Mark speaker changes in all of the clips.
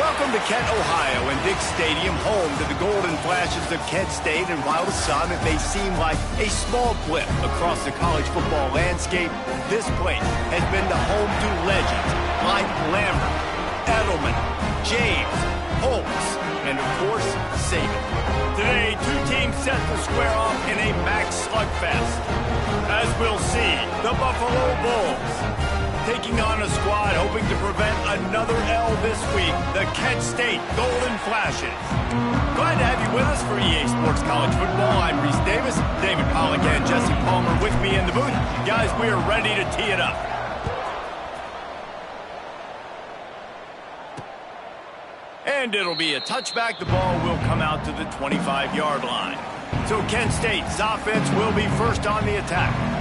Speaker 1: Welcome to Kent, Ohio, and Dick Stadium, home to the Golden Flashes of Kent State. And while the sun, it may seem like a small blip across the college football landscape, this place has been the home to legends like Lambert, Edelman, James, Holtz, and of course, Saban. Today, two teams set to square off in a max slugfest. As we'll see, the Buffalo Bulls taking on a squad hoping to prevent another L this week, the Kent State Golden Flashes. Glad to have you with us for EA Sports College Football. I'm Reese Davis, David Pollack and Jesse Palmer with me in the booth. Guys, we are ready to tee it up. And it'll be a touchback. The ball will come out to the 25-yard line. So Kent State's offense will be first on the attack.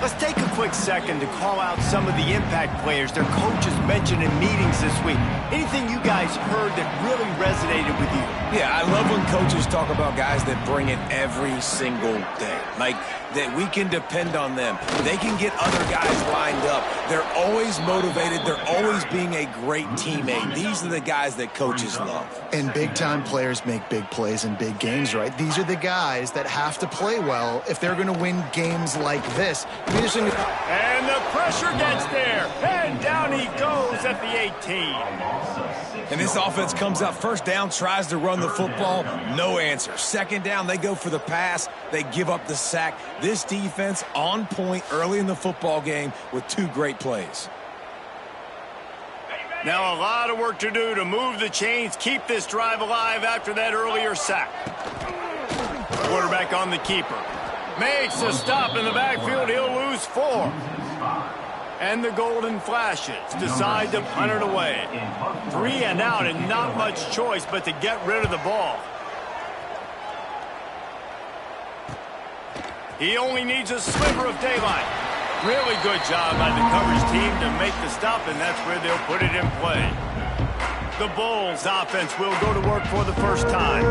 Speaker 1: Let's take a quick second to call out some of the impact players their coaches mentioned in meetings this week. Anything you guys heard that really resonated with you?
Speaker 2: Yeah, I love when coaches talk about guys that bring it every single day. Like, that we can depend on them. They can get other guys lined up. They're always motivated. They're always being a great teammate. These are the guys that coaches love.
Speaker 3: And big-time players make big plays in big games, right? These are the guys that have to play well if they're going to win games like this.
Speaker 1: And the pressure gets there. And down he goes at the 18.
Speaker 2: And this offense comes out first down, tries to run the football. No answer. Second down, they go for the pass. They give up the sack. This defense on point early in the football game with two great plays.
Speaker 1: Now a lot of work to do to move the chains, keep this drive alive after that earlier sack. Quarterback on the keeper. Makes a stop in the backfield. He'll lose 4. And the Golden Flashes decide to punt it away. 3 and out and not much choice but to get rid of the ball. He only needs a sliver of daylight. Really good job by the coverage team to make the stop, and that's where they'll put it in play. The Bulls offense will go to work for the first time.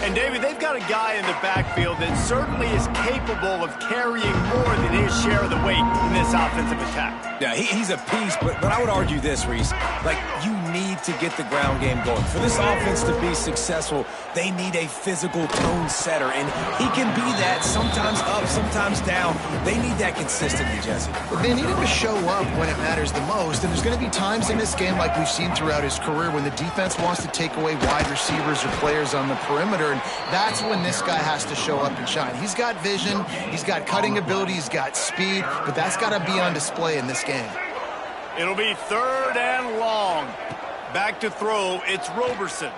Speaker 1: And, David, they've got a guy in the backfield that certainly is capable of carrying more than his share of the weight in this offensive attack.
Speaker 2: Yeah, he's a piece, but I would argue this, Reese. Like, you need to get the ground game going. For this offense to be successful, they need a physical tone setter, and he can be that, sometimes up, sometimes down. They need that consistently, Jesse.
Speaker 3: They need him to show up when it matters the most, and there's going to be times in this game like we've seen throughout his career when the defense wants to take away wide receivers or players on the perimeter, and that's when this guy has to show up and shine. He's got vision, he's got cutting ability, he's got speed, but that's got to be on display in this game.
Speaker 1: It'll be 3rd and long. Back to throw, it's Roberson.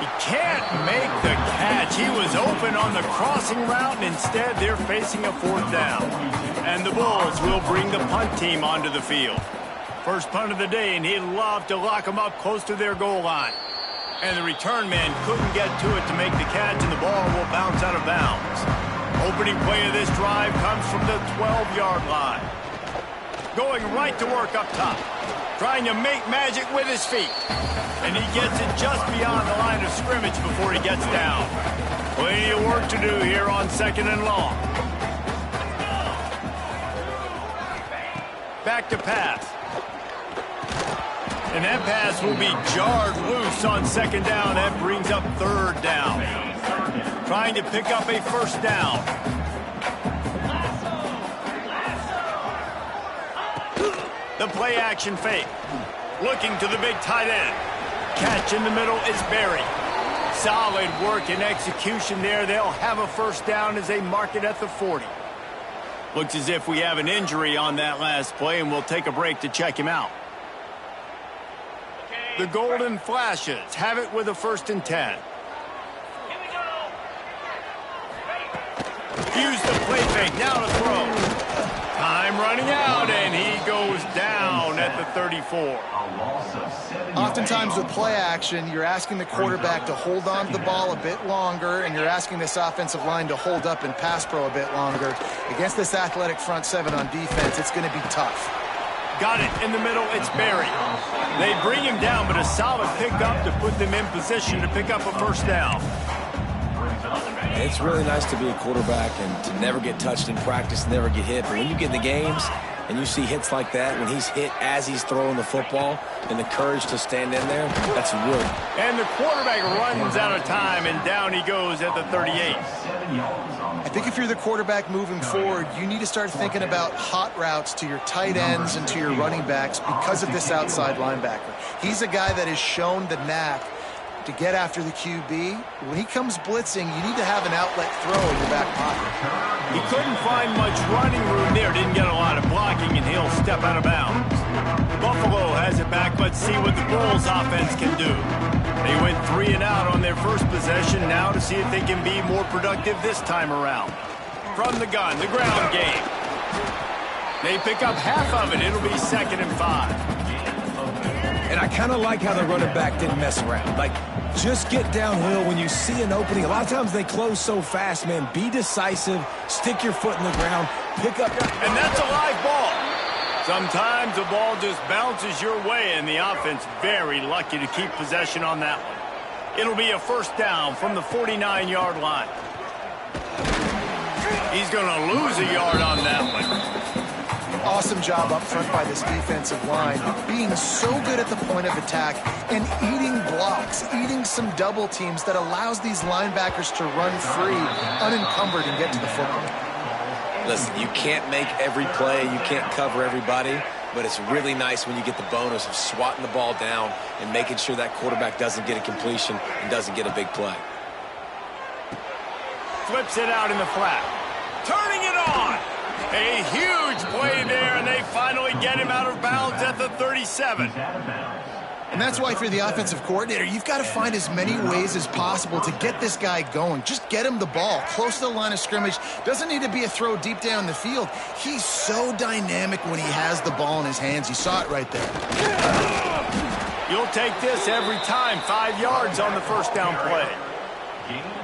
Speaker 1: He can't make the catch. He was open on the crossing route, and instead they're facing a 4th down. And the Bulls will bring the punt team onto the field. First punt of the day, and he'd love to lock them up close to their goal line. And the return man couldn't get to it to make the catch, and the ball will bounce out of bounds. Opening play of this drive comes from the 12-yard line. Going right to work up top. Trying to make magic with his feet. And he gets it just beyond the line of scrimmage before he gets down. Plenty of work to do here on 2nd and long. Back to pass. And that pass will be jarred loose on 2nd down. That brings up 3rd down. Trying to pick up a 1st down. The play action fake. Looking to the big tight end. Catch in the middle is Berry. Solid work and execution there. They'll have a 1st down as they mark it at the 40. Looks as if we have an injury on that last play, and we'll take a break to check him out. The Golden Flashes have it with a 1st and 10. Use the play fake, now to throw. Time running out, and he goes down at the 34.
Speaker 3: Oftentimes with play action, you're asking the quarterback to hold on to the ball a bit longer, and you're asking this offensive line to hold up in pass pro a bit longer. Against this athletic front 7 on defense, it's going to be tough.
Speaker 1: Got it in the middle, it's Berry. They bring him down, but a solid pickup to put them in position to pick up a 1st down.
Speaker 2: It's really nice to be a quarterback and to never get touched in practice, never get hit. But when you get in the games, and you see hits like that, when he's hit as he's throwing the football, and the courage to stand in there, that's wood.
Speaker 1: And the quarterback runs out of time, and down he goes at the 38.
Speaker 3: I think if you're the quarterback moving forward, you need to start thinking about hot routes to your tight ends and to your running backs because of this outside linebacker. He's a guy that has shown the knack to get after the QB. When he comes blitzing, you need to have an outlet throw in your back pocket.
Speaker 1: He couldn't find much running room there, didn't get a lot of blocking, and he'll step out of bounds. Buffalo has it back. Let's see what the Bulls offense can do. They went 3 and out on their first possession, now to see if they can be more productive this time around. From the gun, the ground game. They pick up half of it. It'll be 2nd and 5.
Speaker 2: And I kind of like how the running back didn't mess around. Like, just get downhill when you see an opening. A lot of times they close so fast, man. Be decisive, stick your foot in the ground, pick up.
Speaker 1: And that's a live ball. Sometimes the ball just bounces your way, and the offense very lucky to keep possession on that one. It'll be a 1st down from the 49-yard line. He's going to lose a yard on that one.
Speaker 3: Awesome job up front by this defensive line, being so good at the point of attack and eating blocks, eating some double teams that allows these linebackers to run free, unencumbered, and get to the football.
Speaker 2: Listen, you can't make every play, you can't cover everybody, but it's really nice when you get the bonus of swatting the ball down and making sure that quarterback doesn't get a completion and doesn't get a big play.
Speaker 1: Flips it out in the flat. Turning it on. A huge play there, and they finally get him out of bounds at the 37.
Speaker 3: And that's why, for the offensive coordinator, you've got to find as many ways as possible to get this guy going. Just get him the ball close to the line of scrimmage. Doesn't need to be a throw deep down the field. He's so dynamic when he has the ball in his hands. You saw it right there.
Speaker 1: You'll take this every time. 5 yards on the 1st down play.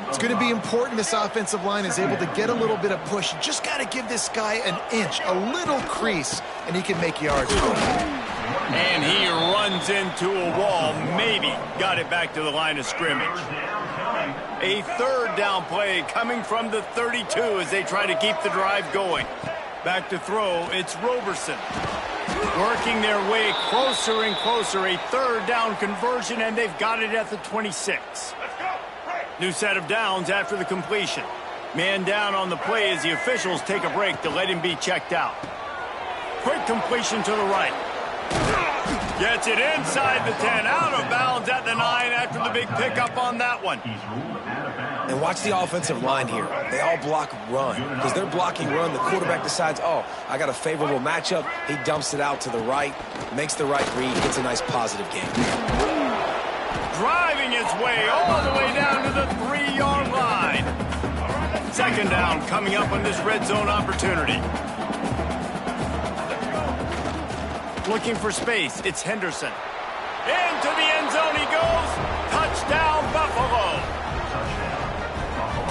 Speaker 3: It's going to be important this offensive line is able to get a little bit of push. You just got to give this guy an inch, a little crease, and he can make yards.
Speaker 1: And he runs into a wall. Maybe got it back to the line of scrimmage. A 3rd down play coming from the 32 as they try to keep the drive going. Back to throw, it's Roberson. Working their way closer and closer. A 3rd down conversion, and they've got it at the 26. New set of downs after the completion. Man down on the play as the officials take a break to let him be checked out. Quick completion to the right. Gets it inside the 10, out of bounds at the 9 after the big pickup on that one.
Speaker 2: And watch the offensive line here. They all block run. Because they're blocking run, the quarterback decides, oh, I got a favorable matchup. He dumps it out to the right, makes the right read, gets a nice positive game.
Speaker 1: Driving his way all the way down to the 3-yard line. 2nd down coming up on this red zone opportunity. Looking for space, it's Henderson. Into the end zone he goes. Touchdown, Buffalo.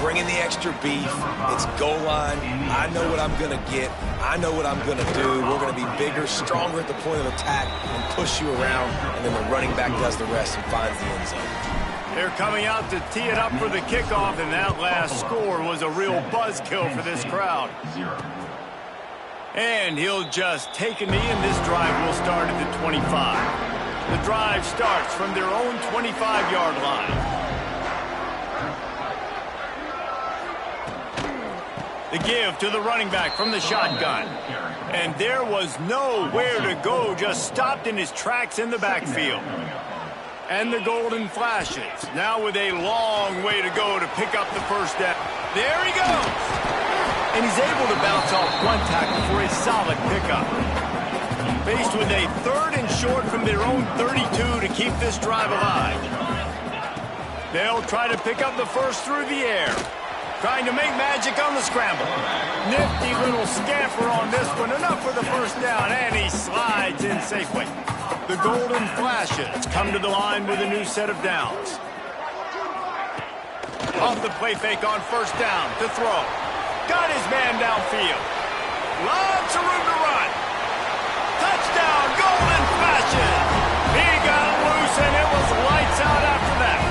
Speaker 2: Bringing the extra beef. It's goal line. I know what I'm going to get. I know what I'm going to do. We're going to be bigger, stronger at the point of attack and push you around, and then the running back does the rest and finds the end zone.
Speaker 1: They're coming out to tee it up for the kickoff, and that last score was a real buzzkill for this crowd. And he'll just take a knee, and this drive will start at the 25. The drive starts from their own 25-yard line. The give to the running back from the shotgun. And there was nowhere to go, just stopped in his tracks in the backfield. And the golden flashes, now with a long way to go to pick up the 1st down. There he goes! And he's able to bounce off one tackle for a solid pickup. Faced with a 3rd and short from their own 32 to keep this drive alive. They'll try to pick up the 1st through the air. Trying to make magic on the scramble. Nifty little scamper on this one. Enough for the 1st down, and he slides in safely. The golden flashes come to the line with a new set of downs. Off the play fake on 1st down to throw. Got his man downfield. Lots of room to run. Touchdown, golden flashes. He got loose, and it was lights out after that.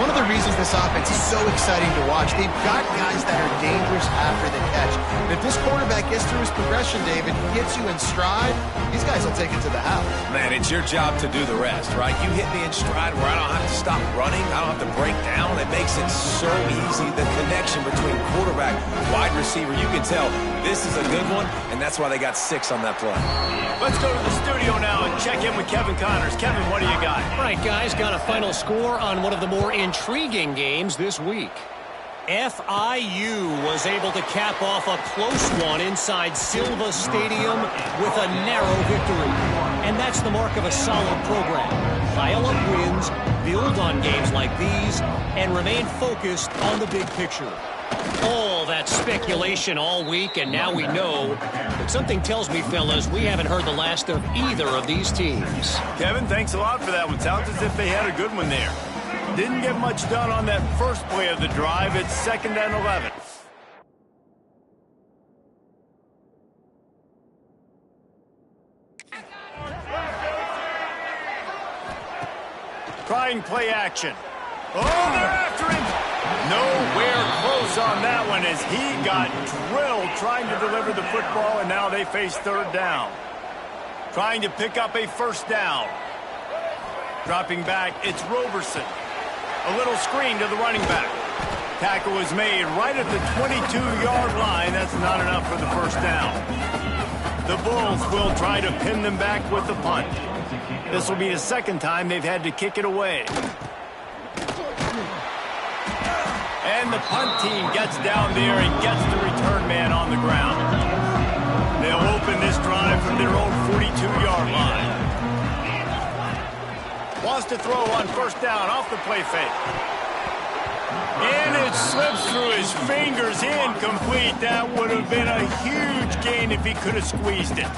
Speaker 3: one of the reasons this offense is so exciting to watch. They've got guys that are dangerous after the catch. And if this quarterback gets through his progression, David, gets you in stride, these guys will take it to the house.
Speaker 2: Man, it's your job to do the rest, right? You hit me in stride where I don't have to stop running. I don't have to break down. It makes it so easy. The connection between quarterback, wide receiver, you can tell this is a good one, and that's why they got 6 on that play.
Speaker 1: Let's go to the studio now and check in with Kevin Connors. Kevin, what do you got?
Speaker 4: All right, guys, got a final score on one of the more intriguing games this week. FIU was able to cap off a close one inside Silva Stadium with a narrow victory. And that's the mark of a solid program. Pile up wins, build on games like these, and remain focused on the big picture. All that speculation all week, and now we know. But something tells me, fellas, we haven't heard the last of either of these teams.
Speaker 1: Kevin, thanks a lot for that one. Sounds as if they had a good one there. Didn't get much done on that first play of the drive. It's 2nd and 11. Trying play action. Oh, they're after him. Nowhere close on that one as he got drilled trying to deliver the football, and now they face 3rd down. Trying to pick up a 1st down. Dropping back, it's Roberson. A little screen to the running back. Tackle is made right at the 22-yard line. That's not enough for the 1st down. The Bulls will try to pin them back with the punt. This will be the 2nd time they've had to kick it away. And the punt team gets down there and gets the return man on the ground. They'll open this drive from their own 42-yard line. Wants to throw on 1st down off the play fake. And it slips through his fingers, incomplete. That would have been a huge gain if he could have squeezed it.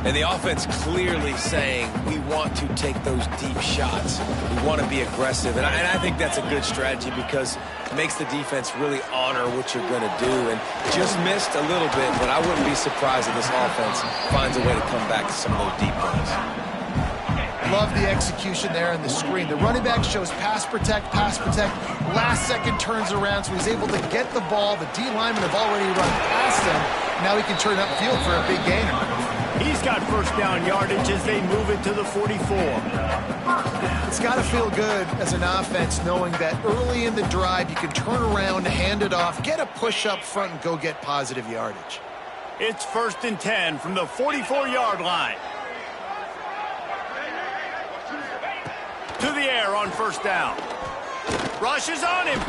Speaker 2: And the offense clearly saying, we want to take those deep shots. We want to be aggressive. And I think that's a good strategy because it makes the defense really honor what you're going to do. And just missed a little bit, but I wouldn't be surprised if this offense finds a way to come back to some of those deep ones.
Speaker 3: Love the execution there in the screen. The running back shows pass protect. Last second turns around, so he's able to get the ball. The D linemen have already run past him. Now he can turn upfield for a big gainer.
Speaker 1: He's got 1st down yardage as they move it to the 44.
Speaker 3: It's got to feel good as an offense knowing that early in the drive you can turn around, hand it off, get a push up front, and go get positive yardage.
Speaker 1: It's 1st and 10 from the 44-yard line. To the air on 1st down. Rush is on him.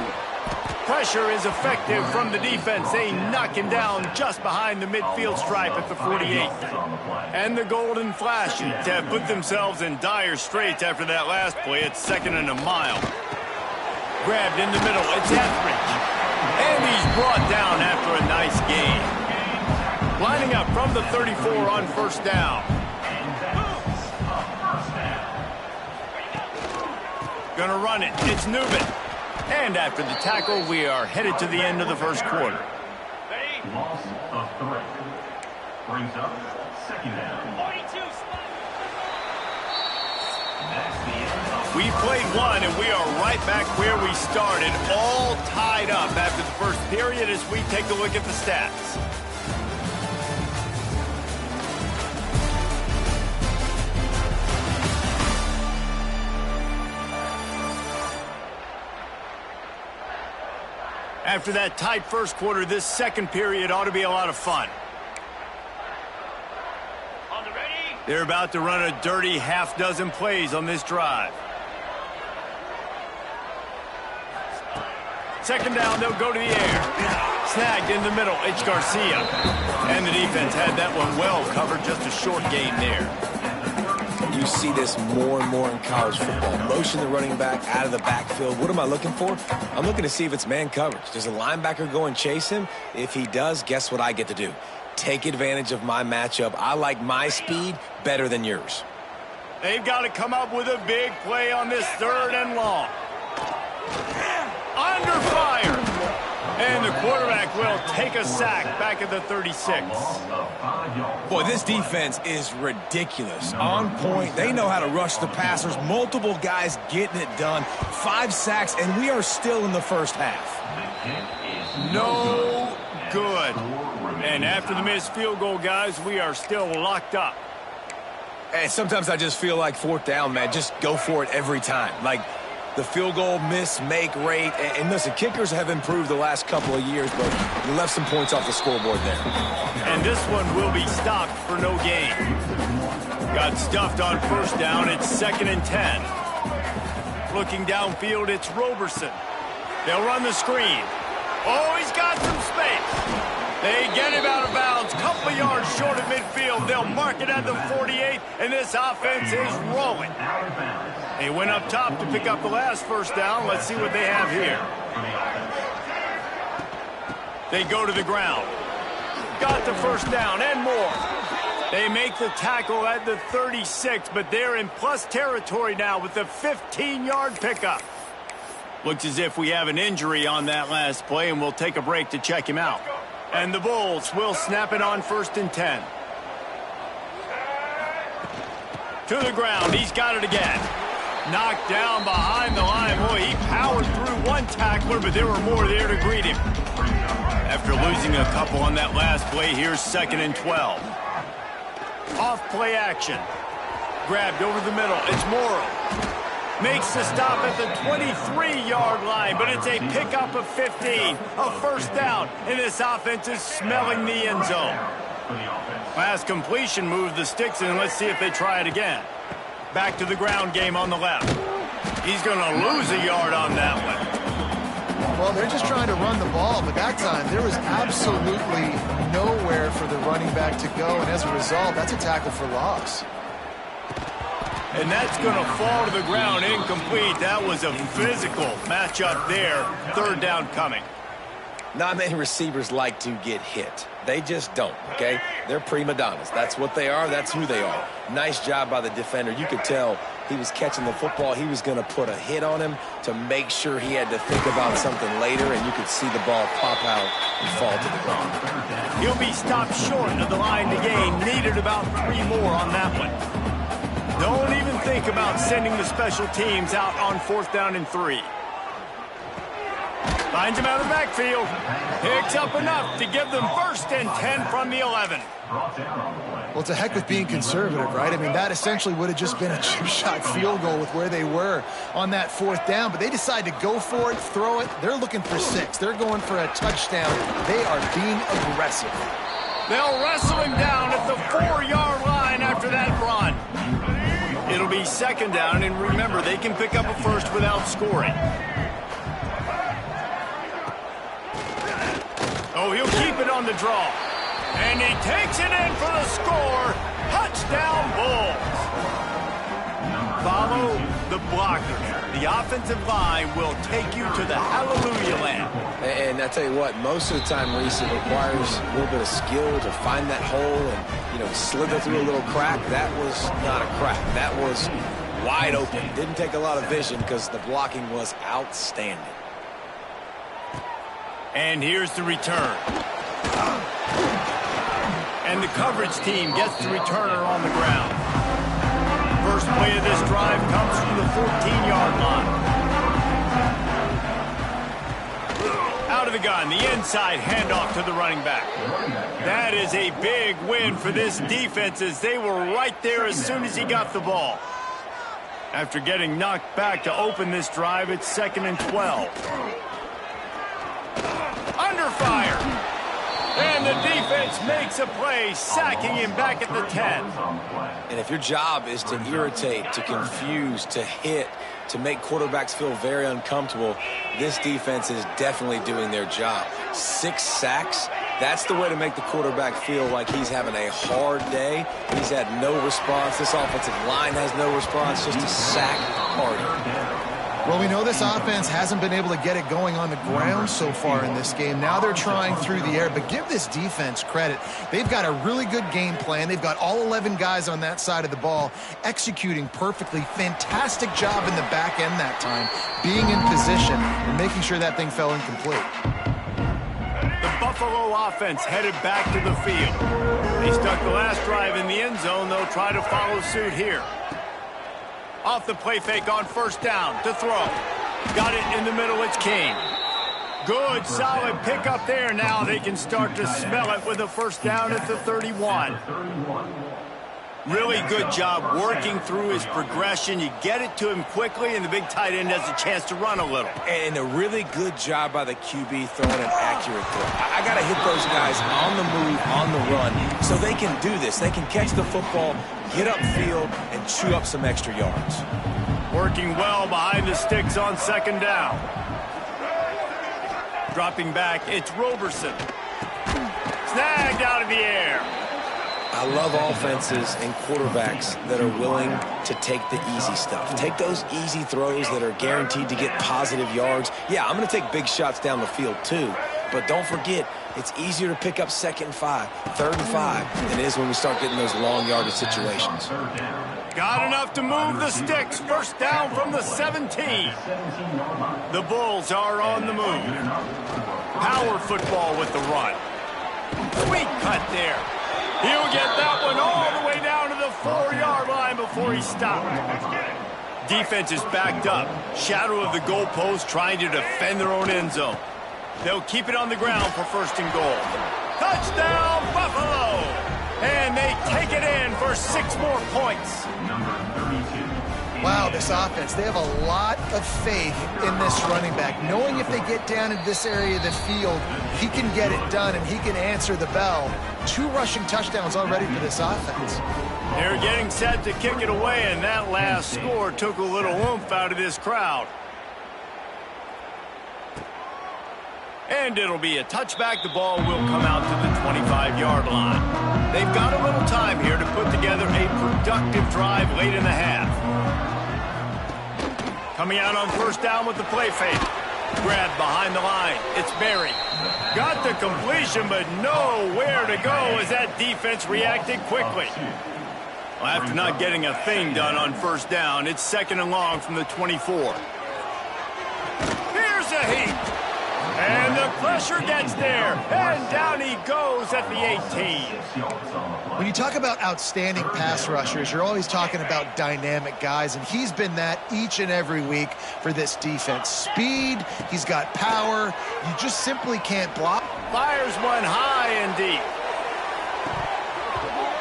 Speaker 1: Pressure is effective from the defense. They knock him down just behind the midfield stripe at the 48. And the Golden Flashes have put themselves in dire straits after that last play. It's 2nd and a mile. Grabbed in the middle. It's Etheridge. And he's brought down after a nice gain. Lining up from the 34 on 1st down. Gonna run it. It's Newman. And after the tackle, we are headed to the end of the 1st quarter.
Speaker 5: Loss of 3. Brings up 2nd down.
Speaker 1: We played one, and we are right back where we started, all tied up after the 1st period as we take a look at the stats. After that tight 1st quarter, this 2nd period ought to be a lot of fun. They're about to run a dirty half-dozen plays on this drive. 2nd down, they'll go to the air. Snagged in the middle, it's Garcia. And the defense had that one well covered, just a short gain there.
Speaker 2: You see this more and more in college football. Motion the running back out of the backfield. What am I looking for? I'm looking to see if it's man coverage. Does a linebacker go and chase him? If he does, guess what I get to do? Take advantage of my matchup. I like my speed better than yours.
Speaker 1: They've got to come up with a big play on this 3rd and long. Under fire. And the quarterback will take a sack back at the 36.
Speaker 2: Boy, this defense is ridiculous. On point. They know how to rush the passers. Multiple guys getting it done. 5 sacks, and we are still in the first half.
Speaker 1: No good. And after the missed field goal, guys, we are still locked up.
Speaker 2: And sometimes I just feel like 4th down, man. Just go for it every time. Like, the field goal miss-make rate. And listen, kickers have improved the last couple of years, but you left some points off the scoreboard there.
Speaker 1: And this one will be stopped for no gain. Got stuffed on 1st down. It's 2nd and 10. Looking downfield, it's Roberson. They'll run the screen. Oh, he's got some space. They get him out of bounds. Couple yards short of midfield. They'll mark it at the 48, and this offense is rolling. They went up top to pick up the last 1st down. Let's see what they have here. They go to the ground. Got the 1st down and more. They make the tackle at the 36, but they're in plus territory now with the 15-yard pickup. Looks as if we have an injury on that last play, and we'll take a break to check him out. And the Bulls will snap it on 1st and 10. To the ground. He's got it again. Knocked down behind the line. Boy, he powered through one tackler, but there were more there to greet him. After losing a couple on that last play, here's 2nd and 12. Off play action. Grabbed over the middle. It's Morrow. Makes the stop at the 23-yard line, but it's a pickup of 15. A 1st down, and this offense is smelling the end zone. Last completion moved the sticks, and let's see if they try it again. Back to the ground game on the left. He's going to lose a yard on that one.
Speaker 3: Well, they're just trying to run the ball, but that time there was absolutely nowhere for the running back to go, and as a result, that's a tackle for loss.
Speaker 1: And that's going to fall to the ground incomplete. That was a physical matchup there. 3rd down coming.
Speaker 2: Not many receivers like to get hit. They just don't, okay? They're prima donnas. That's what they are. That's who they are. Nice job by the defender. You could tell he was catching the football. He was going to put a hit on him to make sure he had to think about something later, and you could see the ball pop out and fall to the ground.
Speaker 1: He'll be stopped short of the line to gain. Needed about 3 more on that one. Don't even think about sending the special teams out on 4th down and 3. Finds him out of the backfield. Picks up enough to give them 1st and 10 from the 11.
Speaker 3: Well, to heck with being conservative, right? I mean, that essentially would have just been a chip shot field goal with where they were on that 4th down, but they decide to go for it, throw it. They're looking for 6. They're going for a touchdown. They are being aggressive.
Speaker 1: They'll wrestle him down at the 4-yard line after that run. It'll be 2nd down, and remember, they can pick up a 1st without scoring. Oh, he'll keep it on the draw. And he takes it in for the score. Touchdown, Bulls. Follow the blockers. The offensive line will take you to the hallelujah land.
Speaker 2: And I tell you what, most of the time, Reese, it requires a little bit of skill to find that hole and, you know, slither through a little crack. That was not a crack. That was wide open. Didn't take a lot of vision because the blocking was outstanding.
Speaker 1: And here's the return. And the coverage team gets the returner on the ground. First play of this drive comes from the 14-yard line. Out of the gun, the inside handoff to the running back. That is a big win for this defense as they were right there as soon as he got the ball. After getting knocked back to open this drive, it's 2nd and 12. Under fire. And the defense makes a play, sacking him back at the 10.
Speaker 2: And if your job is to irritate, to confuse, to hit, to make quarterbacks feel very uncomfortable, this defense is definitely doing their job. 6 sacks, that's the way to make the quarterback feel like he's having a hard day. He's had no response. This offensive line has no response, just a sack party.
Speaker 3: Well, we know this offense hasn't been able to get it going on the ground so far in this game. Now they're trying through the air, but give this defense credit. They've got a really good game plan. They've got all 11 guys on that side of the ball executing perfectly. Fantastic job in the back end that time, being in position and making sure that thing fell incomplete.
Speaker 1: The Buffalo offense headed back to the field. They stuck the last drive in the end zone. They'll try to follow suit here. Off the play fake on first down to throw. Got it in the middle. It's King. Good, solid pickup there. Now they can start to smell it with a first down at the 31. Really good job working through his progression. You get it to him quickly, and the big tight end has a chance to run a little.
Speaker 2: And a really good job by the QB throwing an accurate throw. I got to hit those guys on the move, on the run, so they can do this. They can catch the football, get upfield, and chew up some extra yards.
Speaker 1: Working well behind the sticks on second down. Dropping back, it's Roberson. Snagged out of the air.
Speaker 2: I love offenses and quarterbacks that are willing to take the easy stuff. Take those easy throws that are guaranteed to get positive yards. Yeah, I'm going to take big shots down the field too. But don't forget, it's easier to pick up 2nd and 5, 3rd and 5 than it is when we start getting those long yardage situations.
Speaker 1: Got enough to move the sticks. First down from the 17. The Bulls are on the move. Power football with the run. Sweet cut there. He'll get that one all the way down to the 4-yard line before he stopped. Defense is backed up. Shadow of the goalpost trying to defend their own end zone. They'll keep it on the ground for 1st and goal. Touchdown, Buffalo! And they take it in for 6 more points.
Speaker 3: Wow, this offense, they have a lot of faith in this running back. Knowing if they get down in this area of the field, he can get it done and he can answer the bell. 2 rushing touchdowns already for this offense.
Speaker 1: They're getting set to kick it away, and that last score took a little oomph out of this crowd. And it'll be a touchback. The ball will come out to the 25-yard line. They've got a little time here to put together a productive drive late in the half. Coming out on first down with the play fake. Grab behind the line. It's Berry. Got the completion, but nowhere to go as that defense reacted quickly. Well, after not getting a thing done on first down, it's 2nd and long from the 24. Here's a heat. And the pressure gets there. And down he goes at the 18.
Speaker 3: When you talk about outstanding pass rushers, you're always talking about dynamic guys, and he's been that each and every week for this defense. Speed, he's got power. You just simply can't block.
Speaker 1: Fires one high and deep.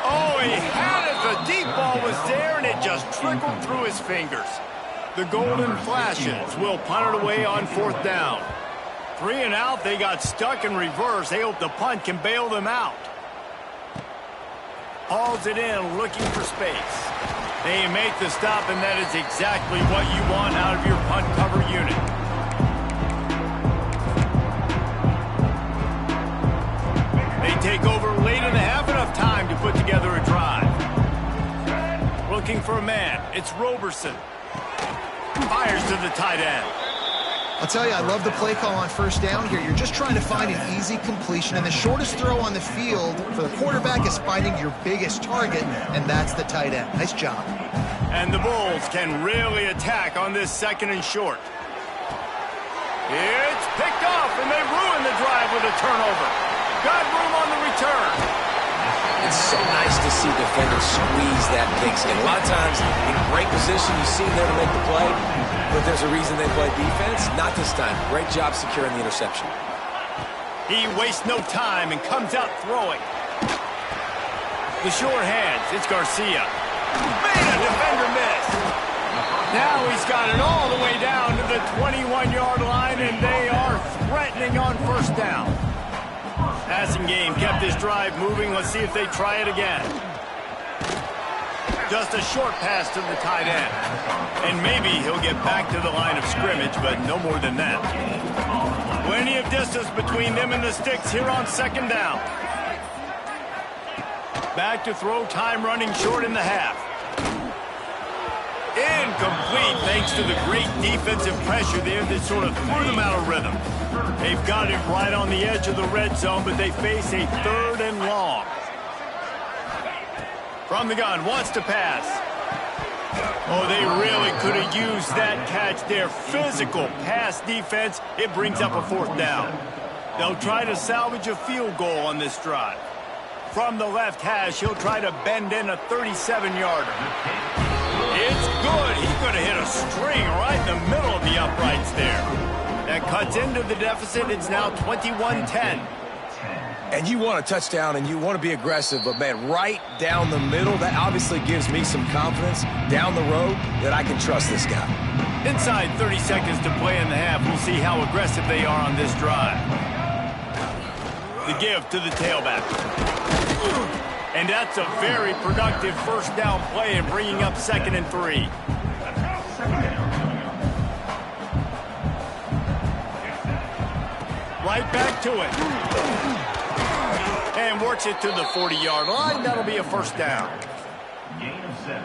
Speaker 1: Oh, he had it. The deep ball was there, and it just trickled through his fingers. The Golden Flashes will punt it away on 4th down. 3 and out, they got stuck in reverse. They hope the punt can bail them out. Hauls it in, looking for space. They make the stop, and that is exactly what you want out of your punt cover unit. They take over late in the half, enough time to put together a drive. Looking for a man, it's Roberson. Fires to the tight end.
Speaker 3: I'll tell you, I love the play call on first down here. You're just trying to find an easy completion, and the shortest throw on the field for the quarterback is finding your biggest target, and that's the tight end. Nice job.
Speaker 1: And the Bulls can really attack on this 2nd and short. It's picked off, and they ruin the drive with a turnover. Got room on the return.
Speaker 2: It's so nice to see defenders squeeze that pigskin. A lot of times, in great position, you see them there to make the play, but there's a reason they play defense. Not this time. Great job securing the interception.
Speaker 1: He wastes no time and comes out throwing. The short hands, it's Garcia. Made a defender miss. Now he's got it all the way down to the 21-yard line, and they are threatening on first down. Passing game kept this drive moving. Let's see if they try it again. Just a short pass to the tight end. And maybe he'll get back to the line of scrimmage, but no more than that. Plenty of distance between them and the sticks here on 2nd down. Back to throw, time running short in the half. Incomplete thanks to the great defensive pressure there that sort of threw them out of rhythm. They've got it right on the edge of the red zone, but they face a 3rd and long. From the gun, wants to pass. Oh, they really could have used that catch there. Physical pass defense. It brings up a 4th down. They'll try to salvage a field goal on this drive. From the left hash, he'll try to bend in a 37-yarder. It's good. He's going to hit a string right in the middle of the uprights there. That cuts into the deficit. It's now 21-10.
Speaker 2: And you want a touchdown and you want to be aggressive, but, man, right down the middle, that obviously gives me some confidence down the road that I can trust this guy.
Speaker 1: Inside 30 seconds to play in the half. We'll see how aggressive they are on this drive. The give to the tailback. And that's a very productive first down play and bringing up 2nd and 3. Right back to it. And works it to the 40-yard line. That'll be a first down.
Speaker 5: Gain of 7.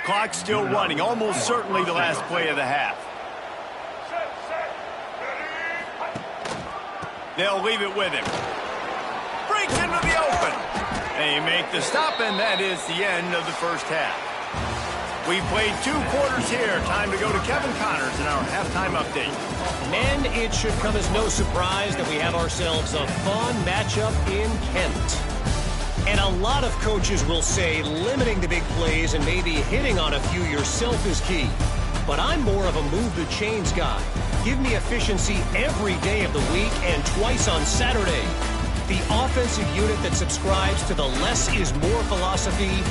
Speaker 1: Clock still running. Almost certainly the last play of the half. They'll leave it with him. Breaks into the open. They make the stop, and that is the end of the first half. We played 2 quarters here. Time to go to Kevin Connors in our halftime update.
Speaker 4: Men, it should come as no surprise that we have ourselves a fun matchup in Kent. And a lot of coaches will say limiting the big plays and maybe hitting on a few yourself is key. But I'm more of a move the chains guy. Give me efficiency every day of the week and twice on Saturday. The offensive unit that subscribes to the less is more philosophy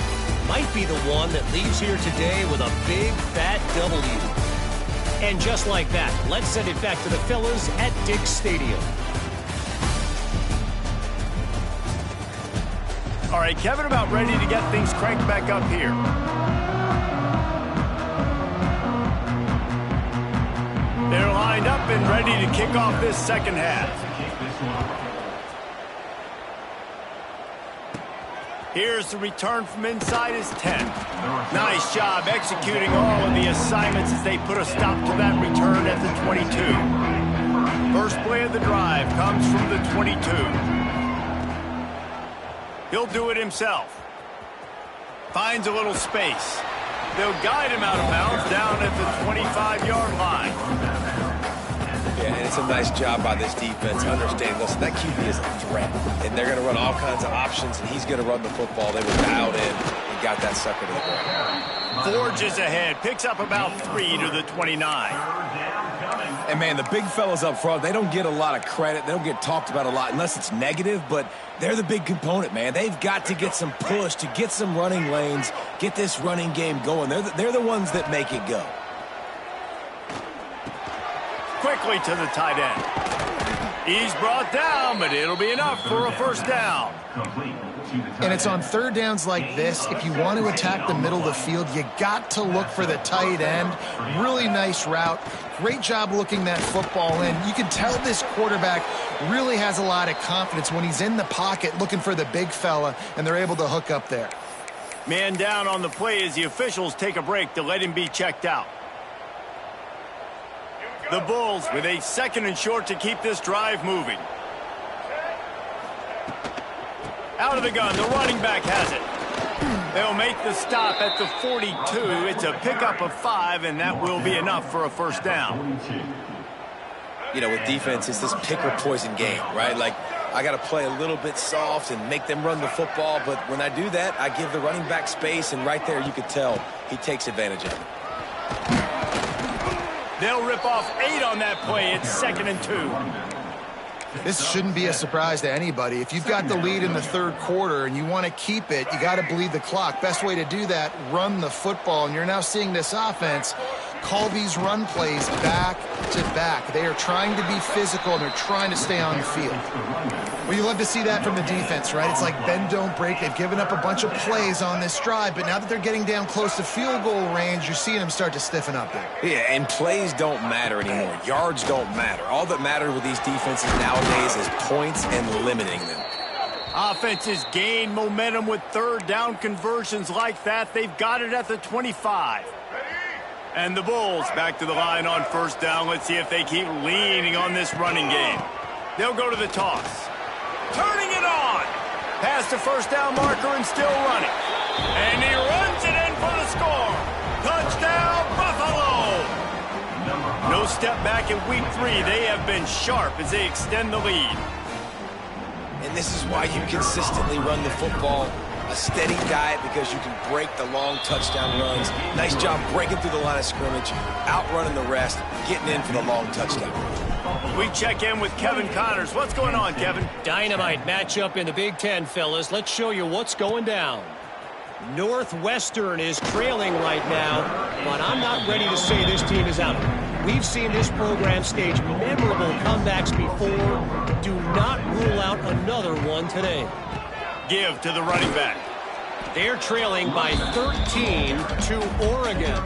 Speaker 4: might be the one that leaves here today with a big fat W. And just like that, let's send it back to the fellas at Dick's Stadium.
Speaker 1: All right, Kevin, about ready to get things cranked back up here. They're lined up and ready to kick off this second half. Here's the return from inside his 10. Nice job executing all of the assignments as they put a stop to that return at the 22. First play of the drive comes from the 22. He'll do it himself. Finds a little space. They'll guide him out of bounds down at the 25-yard line.
Speaker 2: Yeah, and it's a nice job by this defense understanding, listen, that QB is a threat. And they're going to run all kinds of options, and he's going to run the football. They were dialed in and got that sucker to the ground.
Speaker 1: Forges ahead. Picks up about 3 to the 29.
Speaker 2: And, man, the big fellas up front, they don't get a lot of credit. They don't get talked about a lot unless it's negative, but they're the big component, man. They've got to get some push to get some running lanes, get this running game going. They're the ones that make it go.
Speaker 1: Quickly to the tight end. He's brought down, but it'll be enough for a first down.
Speaker 3: And it's on third downs like this. If you want to attack the middle of the field, you got to look for the tight end. Really nice route. Great job looking that football in. You can tell this quarterback really has a lot of confidence when he's in the pocket looking for the big fella, and they're able to hook up there.
Speaker 1: Man down on the play as the officials take a break to let him be checked out. The Bulls with a 2nd and short to keep this drive moving. Out of the gun, the running back has it. They'll make the stop at the 42. It's a pickup of 5, and that will be enough for a first down.
Speaker 2: You know, with defense, it's this pick or poison game, right? Like, I got to play a little bit soft and make them run the football, but when I do that, I give the running back space, and right there you could tell he takes advantage of it.
Speaker 1: They'll rip off 8 on that play. It's 2nd and 2.
Speaker 3: This shouldn't be a surprise to anybody. If you've got the lead in the third quarter and you want to keep it, you got to bleed the clock. Best way to do that, run the football. And you're now seeing this offense call these run plays back to back. They are trying to be physical, and they're trying to stay on the field. Well, you love to see that from the defense, right? It's like bend, don't break. They've given up a bunch of plays on this drive, but now that they're getting down close to field goal range, you're seeing them start to stiffen up there.
Speaker 2: Yeah, and plays don't matter anymore. Yards don't matter. All that matters with these defenses nowadays is points and limiting them.
Speaker 1: Offenses gain momentum with third down conversions like that. They've got it at the 25. And the Bulls back to the line on first down. Let's see if they keep leaning on this running game. They'll go to the toss. Turning it on. Past the first down marker and still running. And he runs it in for the score. Touchdown, Buffalo. No step back in week 3. They have been sharp as they extend the lead.
Speaker 2: And this is why you consistently run the football. A steady diet because you can break the long touchdown runs. Nice job breaking through the line of scrimmage, outrunning the rest, getting in for the long touchdown.
Speaker 1: We check in with Kevin Connors. What's going on, Kevin?
Speaker 4: Dynamite matchup in the Big Ten, fellas. Let's show you what's going down. Northwestern is trailing right now, but I'm not ready to say this team is out. We've seen this program stage memorable comebacks before. Do not rule out another one today.
Speaker 1: Give to the running back.
Speaker 4: They're trailing by 13 to Oregon.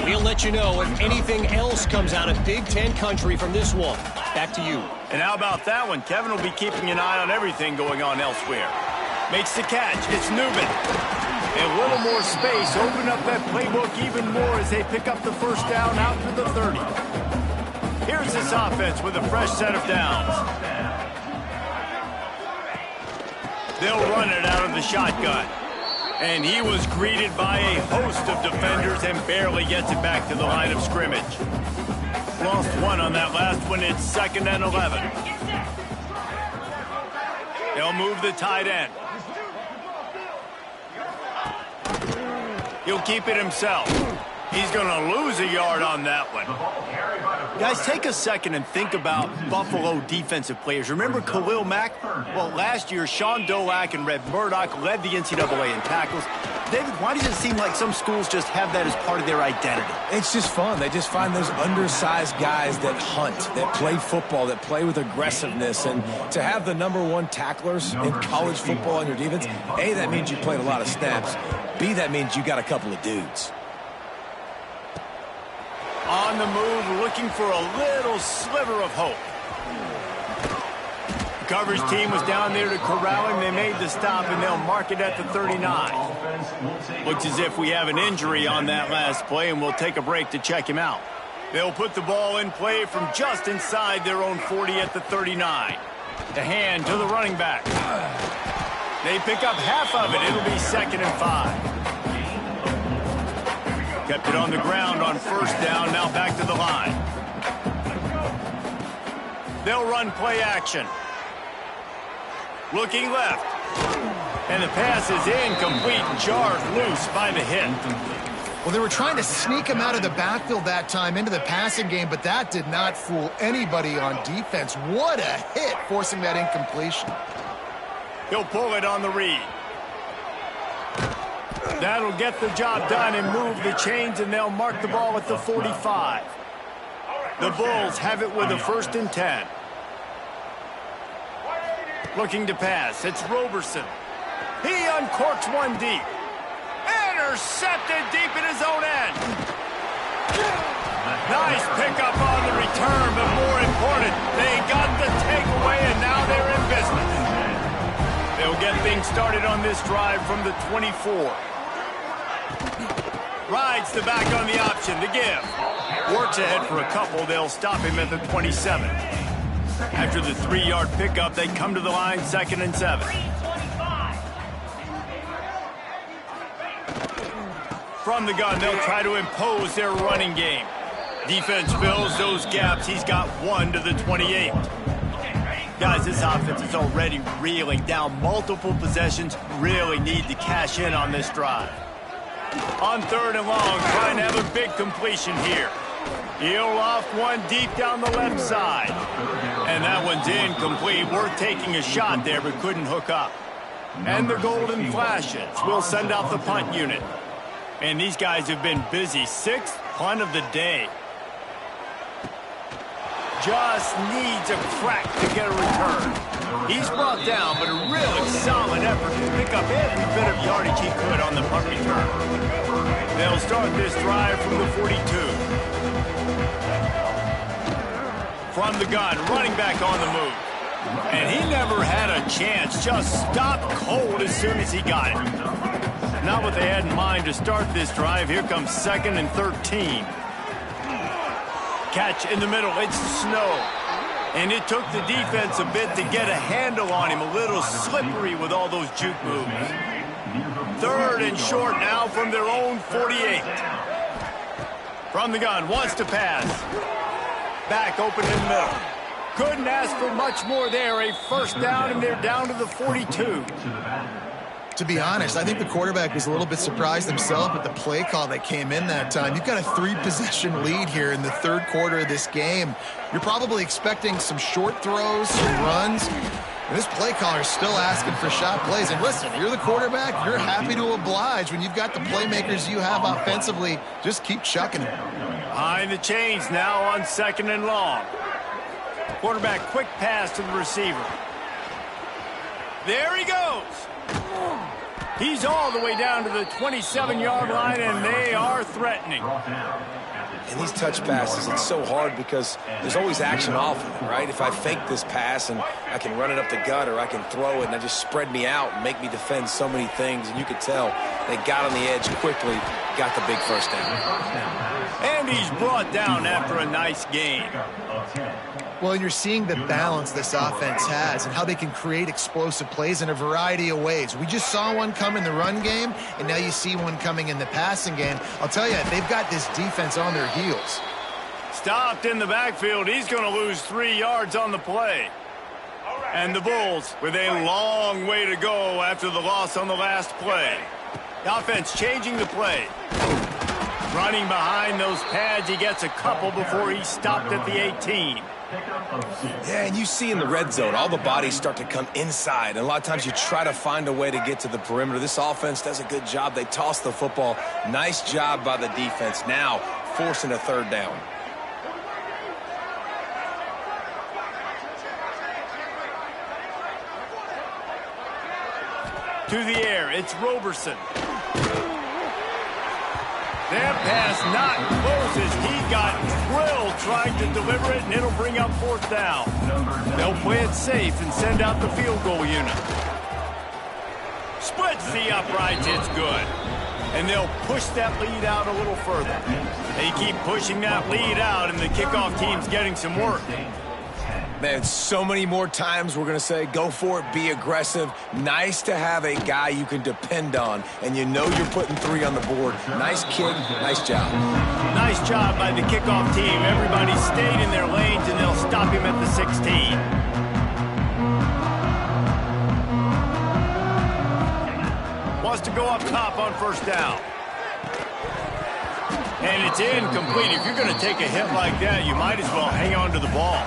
Speaker 4: We'll let you know if anything else comes out of Big Ten country from this one. Back to you.
Speaker 1: And how about that one? Kevin will be keeping an eye on everything going on elsewhere. Makes the catch. It's Newman. And a little more space. Open up that playbook even more as they pick up the first down out to the 30. Here's this offense with a fresh set of downs. They'll run it out of the shotgun. And he was greeted by a host of defenders and barely gets it back to the line of scrimmage. Lost one on that last one. It's 2nd and 11. They'll move the tight end. He'll keep it himself. He's going to lose a yard on that one. Guys, take a second and think about Buffalo defensive players. Remember Khalil Mack? Well, last year, Sean Dolak and Red Murdoch led the NCAA in tackles. David, why does it seem like some schools just have that as part of their identity?
Speaker 2: It's just fun. They just find those undersized guys that hunt, that play football, that play with aggressiveness. And to have the #1 tacklers in college football on your defense, A, that means you played a lot of snaps. B, that means you got a couple of dudes.
Speaker 1: On the move, looking for a little sliver of hope. The coverage team was down there to corral him. They made the stop, and they'll mark it at the 39. Looks as if we have an injury on that last play, and we'll take a break to check him out. They'll put the ball in play from just inside their own 40 at the 39. The hand to the running back. They pick up half of it. It'll be 2nd and 5. Kept it on the ground on first down, now back to the line. They'll run play action. Looking left. And the pass is incomplete, jarred loose by the hit.
Speaker 3: Well, they were trying to sneak him out of the backfield that time into the passing game, but that did not fool anybody on defense. What a hit, forcing that incompletion.
Speaker 1: He'll pull it on the read. That'll get the job done and move the chains, and they'll mark the ball at the 45. The Bulls have it with a 1st and 10. Looking to pass. It's Roberson. He uncorks one deep. Intercepted deep in his own end. Nice pickup on the return, but more important, they got the takeaway, and now they're in business. They'll get things started on this drive from the 24. Rides the back on the option, the give. Works ahead for a couple, they'll stop him at the 27. After the 3-yard pickup, they come to the line, 2nd and 7. From the gun, they'll try to impose their running game. Defense fills those gaps. He's got 1 to the 28. Guys, this offense is already reeling down multiple possessions. Really need to cash in on this drive. On 3rd and long, trying to have a big completion here. He'll off one deep down the left side. And that one's incomplete. Worth taking a shot there, but couldn't hook up. And the golden flashes will send out the punt unit. And these guys have been busy. 6th punt of the day. Just needs a crack to get a return. He's brought down, but a really solid effort to pick up every bit of yardage he could on the punt return. They'll start this drive from the 42. From the gun, running back on the move. And he never had a chance, just stopped cold as soon as he got it. Not what they had in mind to start this drive. Here comes 2nd and 13. Catch in the middle, it's Snow. And it took the defense a bit to get a handle on him. A little slippery with all those juke moves. 3rd and short now from their own 48. From the gun, wants to pass. back open in the middle. Couldn't ask for much more there. A first down, and they're down to the 42.
Speaker 3: To be honest, I think the quarterback was a little bit surprised himself at the play call that came in that time. You've got a 3-possession lead here in the third quarter of this game. You're probably expecting some short throws, some runs. And this play caller is still asking for shot plays. And listen, you're the quarterback. You're happy to oblige. When you've got the playmakers you have offensively, just keep chucking it.
Speaker 1: Behind the chains now on 2nd and long. Quarterback quick pass to the receiver. There he goes. He's all the way down to the 27-yard line, and they are threatening.
Speaker 2: And these touch passes, it's so hard because there's always action off of it, right? If I fake this pass and I can run it up the gut or I can throw it and they just spread me out and make me defend so many things, and you could tell they got on the edge quickly, got the big first down.
Speaker 1: And he's brought down after a nice gain.
Speaker 3: Well, you're seeing the balance this offense has and how they can create explosive plays in a variety of ways. We just saw one come in the run game, and now you see one coming in the passing game. I'll tell you, they've got this defense on their heels.
Speaker 1: Stopped in the backfield. He's going to lose 3 yards on the play. And the Bulls with a long way to go after the loss on the last play. The offense changing the play. Running behind those pads, he gets a couple before he stopped at the 18.
Speaker 2: Yeah, and you see in the red zone, all the bodies start to come inside. And a lot of times you try to find a way to get to the perimeter. This offense does a good job. They toss the football. Nice job by the defense. Now forcing a third down.
Speaker 1: To the air, it's Roberson. That pass not close as he got drilled trying to deliver it, and it'll bring up 4th down. They'll play it safe and send out the field goal unit. Splits the uprights, it's good. And they'll push that lead out a little further. They keep pushing that lead out, and the kickoff team's getting some work.
Speaker 2: Man, so many more times we're going to say, go for it, be aggressive. Nice to have a guy you can depend on, and you know you're putting 3 on the board. Nice kick, nice job.
Speaker 1: Nice job by the kickoff team. Everybody stayed in their lanes, and they'll stop him at the 16. Wants to go up top on 1st down. And it's incomplete. If you're going to take a hit like that, you might as well hang on to the ball.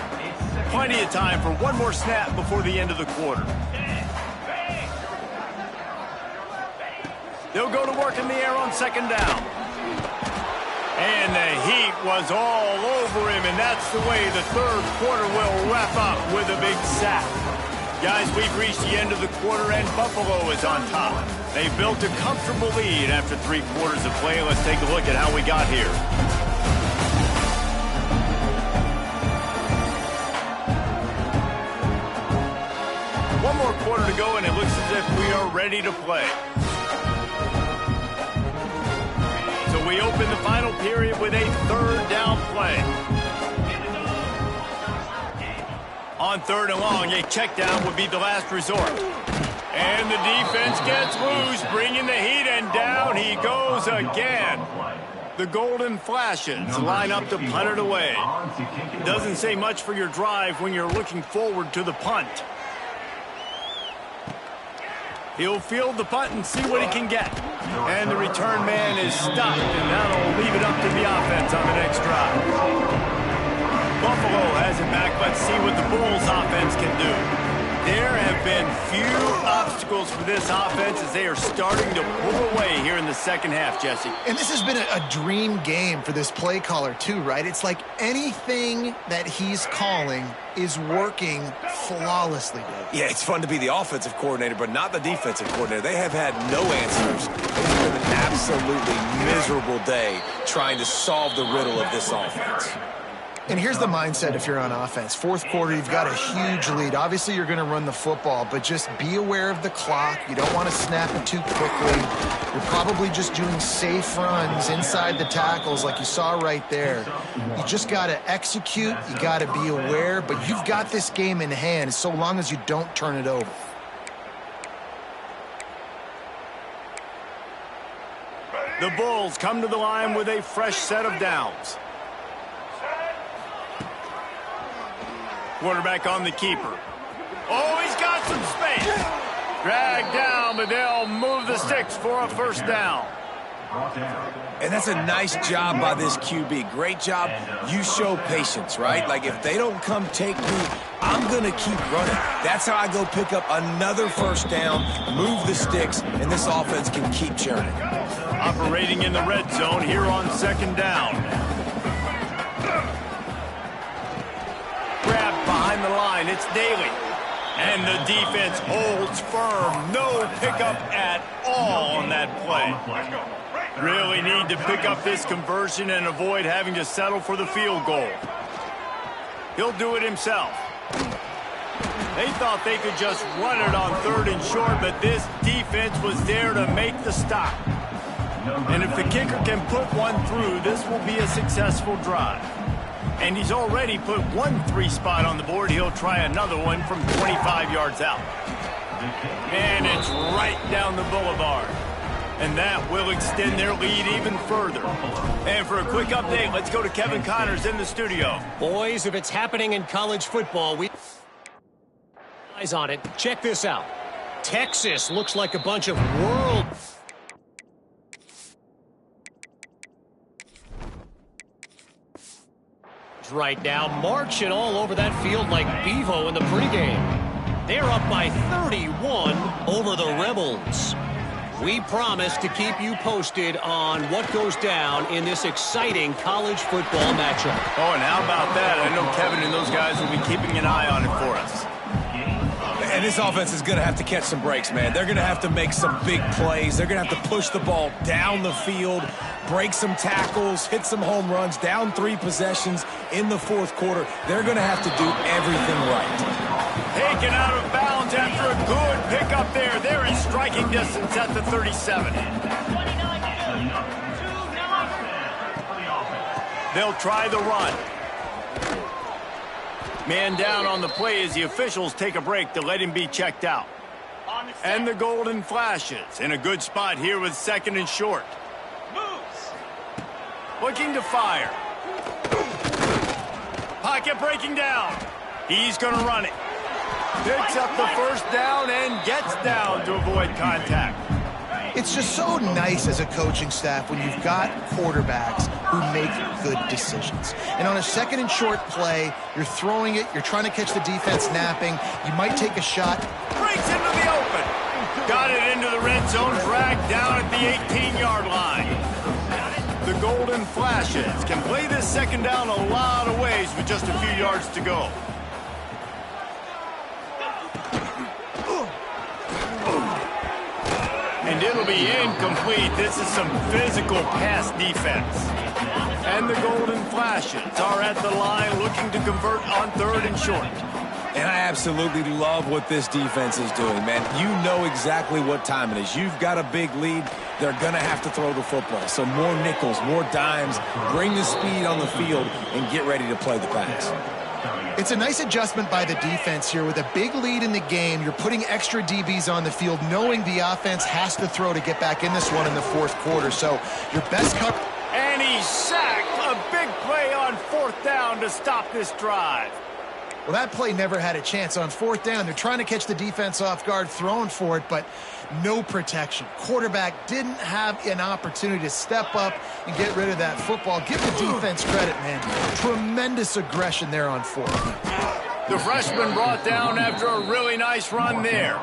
Speaker 1: Plenty of time for one more snap before the end of the quarter. They'll go to work in the air on 2nd down. And the heat was all over him, and that's the way the third quarter will wrap up with a big sack. Guys, we've reached the end of the quarter, and Buffalo is on top. They built a comfortable lead after 3 quarters of play. Let's take a look at how we got here. One more quarter to go, and it looks as if we are ready to play. So we open the final period with a 3rd down play. On 3rd and long, a check down would be the last resort. And the defense gets loose, bringing the heat, and down he goes again. The Golden Flashes line up to punt it away. Doesn't say much for your drive when you're looking forward to the punt. He'll field the punt and see what he can get. And the return man is stopped, and that'll leave it up to the offense on the next drive. Buffalo has it back. Let's see what the Bulls offense can do. There have been few obstacles for this offense as they are starting to pull away here in the second half, Jesse.
Speaker 3: And this has been a dream game for this play caller too, right? It's like anything that he's calling is working flawlessly, Dave.
Speaker 2: Yeah, it's fun to be the offensive coordinator, but not the defensive coordinator. They have had no answers. It's been an absolutely miserable day trying to solve the riddle of this offense.
Speaker 3: And here's the mindset if you're on offense. 4th quarter, you've got a huge lead. Obviously, you're going to run the football, but just be aware of the clock. You don't want to snap it too quickly. You're probably just doing safe runs inside the tackles like you saw right there. You just got to execute. You got to be aware, but you've got this game in hand so long as you don't turn it over.
Speaker 1: The Bulls come to the line with a fresh set of downs. Quarterback on the keeper. Oh, he's got some space. Dragged down, but they'll move the sticks for a first down.
Speaker 2: And that's a nice job by this QB. Great job. You show patience, right? Like, if they don't come take me, I'm going to keep running. That's how I go pick up another first down, move the sticks, and this offense can keep churning.
Speaker 1: Operating in the red zone here on second down. Grab behind the line. It's Daly. And the defense holds firm. No pickup at all on that play. Really need to pick up this conversion and avoid having to settle for the field goal. He'll do it himself. They thought they could just run it on 3rd and short, but this defense was there to make the stop. And if the kicker can put one through, this will be a successful drive. And he's already put one 3 spot on the board. He'll try another one from 25 yards out. And it's right down the boulevard. And that will extend their lead even further. And for a quick update, let's go to Kevin Connors in the studio.
Speaker 4: Boys, if it's happening in college football, we eyes on it. Check this out. Texas looks like a bunch of world... right now, marching all over that field like Bevo in the pregame. They're up by 31 over the Rebels. We promise to keep you posted on what goes down in this exciting college football matchup.
Speaker 1: Oh, and how about that? I know Kevin and those guys will be keeping an eye on it for us.
Speaker 2: And this offense is going to have to catch some breaks, man. They're going to have to make some big plays. They're going to have to push the ball down the field, break some tackles, hit some home runs, down 3 possessions in the 4th quarter. They're going to have to do everything right.
Speaker 1: Taken out of bounds after a good pickup there. They're in striking distance at the 37. They'll try the run. Man down on the play as the officials take a break to let him be checked out. And the golden flashes in a good spot here with 2nd and short. Looking to fire. Pocket breaking down. He's going to run it. Picks up the first down and gets down to avoid contact.
Speaker 3: It's just so nice as a coaching staff when you've got quarterbacks who make good decisions. And on a 2nd and short play, you're throwing it, you're trying to catch the defense napping, you might take a shot.
Speaker 1: Breaks into the open. Got it into the red zone, dragged down at the 18-yard line. The golden flashes can play this 2nd down a lot of ways with just a few yards to go. And it'll be incomplete. This is some physical pass defense. And the golden flashes are at the line looking to convert on 3rd and short.
Speaker 2: And I absolutely love what this defense is doing, man. You know exactly what time it is. You've got a big lead. They're going to have to throw the football. So more nickels, more dimes, bring the speed on the field, and get ready to play the pass.
Speaker 3: It's a nice adjustment by the defense here. With a big lead in the game, you're putting extra DBs on the field, knowing the offense has to throw to get back in this one in the 4th quarter. So your best cover.
Speaker 1: And he's sacked. A big play on 4th down to stop this drive.
Speaker 3: Well, that play never had a chance. On 4th down, they're trying to catch the defense off guard, throwing for it, but no protection. Quarterback didn't have an opportunity to step up and get rid of that football. Give the defense credit, man. Tremendous aggression there on 4th.
Speaker 1: The freshman brought down after a really nice run there.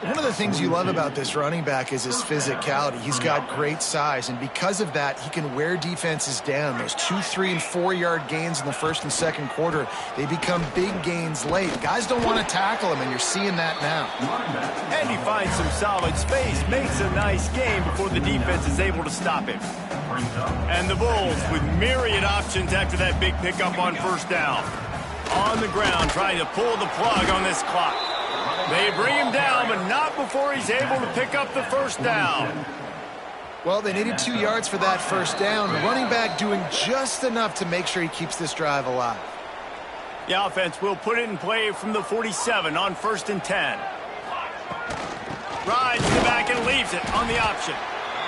Speaker 3: One of the things you love about this running back is his physicality. He's got great size, and because of that, he can wear defenses down. Those 2-, 3-, and 4-yard gains in the 1st and 2nd quarter, they become big gains late. Guys don't want to tackle him, and you're seeing that now.
Speaker 1: And he finds some solid space, makes a nice game before the defense is able to stop him. And the Bulls with myriad options after that big pickup on 1st down. On the ground, trying to pull the plug on this clock. They bring him down, but not before he's able to pick up the 1st down.
Speaker 3: Well, they needed 2 yards for that 1st down. The running back doing just enough to make sure he keeps this drive alive.
Speaker 1: The offense will put it in play from the 47 on 1st and 10. Rides to the back and leaves it on the option.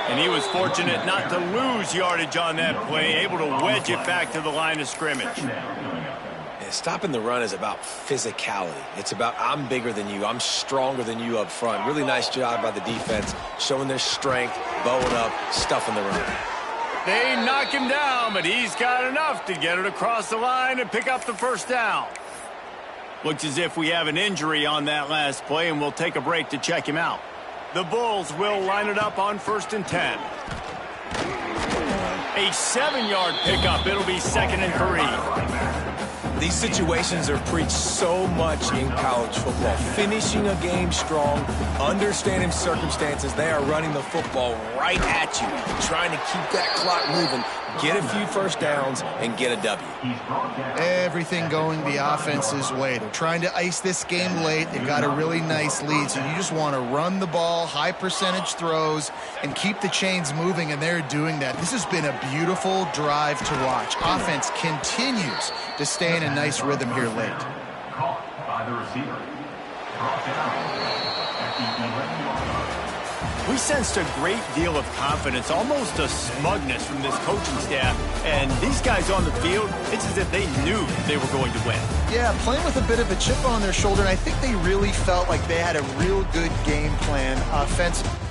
Speaker 1: And he was fortunate not to lose yardage on that play, able to wedge it back to the line of scrimmage.
Speaker 2: Yeah, stopping the run is about physicality. It's about I'm bigger than you. I'm stronger than you up front. Really nice job by the defense, showing their strength, bowing up, stuffing the run.
Speaker 1: They knock him down, but he's got enough to get it across the line and pick up the first down. Looks as if we have an injury on that last play, and we'll take a break to check him out. The Bulls will line it up on 1st and 10. A 7-yard pickup. It'll be 2nd and 3.
Speaker 2: These situations are preached so much in college football. Finishing a game strong, understanding circumstances. They are running the football right at you, trying to keep that clock moving, get a few first downs, and get a W.
Speaker 3: Everything going the offense's way. They're trying to ice this game late. They've got a really nice lead, so you just want to run the ball, high percentage throws, and keep the chains moving, and they're doing that. This has been a beautiful drive to watch. Offense continues to stay in a nice rhythm here late.
Speaker 5: Caught by the receiver. Brought down at the 11-yard line.
Speaker 1: We sensed a great deal of confidence, almost a smugness from this coaching staff. And these guys on the field, it's as if they knew they were going to win.
Speaker 3: Yeah, playing with a bit of a chip on their shoulder, and I think they really felt like they had a real good game plan offensively.